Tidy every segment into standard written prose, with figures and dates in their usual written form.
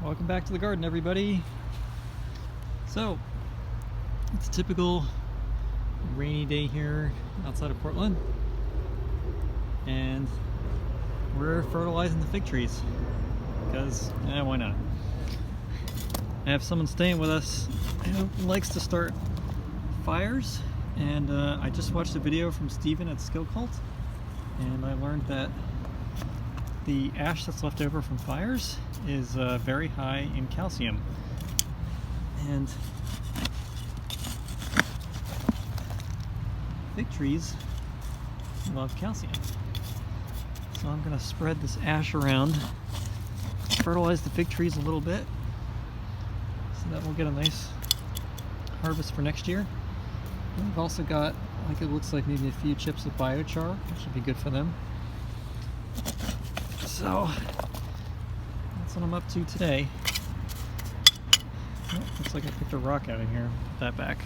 Welcome back to the garden, everybody. So, it's a typical rainy day here outside of Portland, and we're fertilizing the fig trees because, why not? I have someone staying with us who likes to start fires, and I just watched a video from Steven at Skillcult, and I learned that the ash that's left over from fires is very high in calcium, and fig trees love calcium. So I'm going to spread this ash around, fertilize the fig trees a little bit so that we'll get a nice harvest for next year. And we've also got, like, it looks like maybe a few chips of biochar, which should be good for them. So that's what I'm up to today. Oh, looks like I picked a rock out of here. Put that back.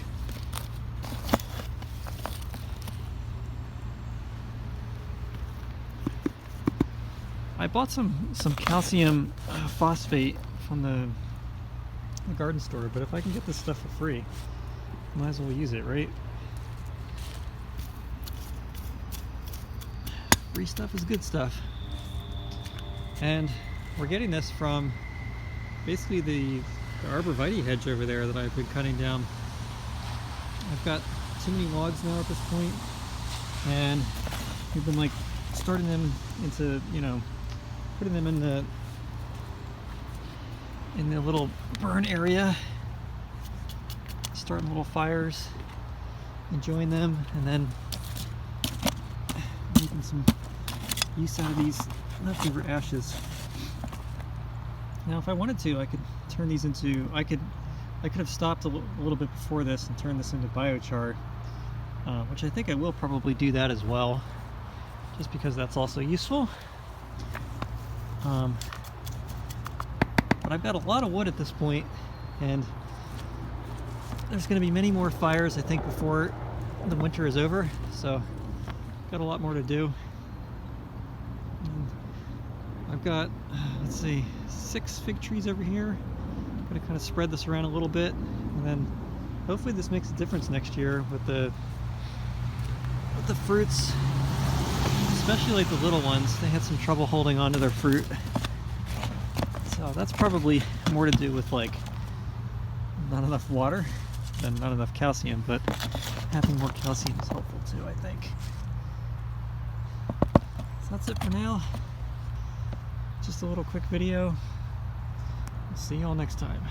I bought some calcium phosphate from the garden store, but if I can get this stuff for free, might as well use it, right? Free stuff is good stuff. And we're getting this from basically the arborvitae hedge over there that I've been cutting down. I've got too many logs now at this point, and we've been like starting them into, putting them in the little burn area, starting little fires, enjoying them, and then making some use out of these leftover ashes. Now, if I wanted to, I could turn these into, I could have stopped a little bit before this and turned this into biochar, which I think I will probably do that as well, just because that's also useful. But I've got a lot of wood at this point, and there's going to be many more fires, I think, before the winter is over, so got a lot more to do. I've got, let's see, 6 fig trees over here. I'm going to kind of spread this around a little bit, and then hopefully this makes a difference next year with the fruits, especially like the little ones. They had some trouble holding on to their fruit. So that's probably more to do with like not enough water than not enough calcium, but having more calcium is helpful too, I think. So that's it for now. Just a little quick video. See y'all next time.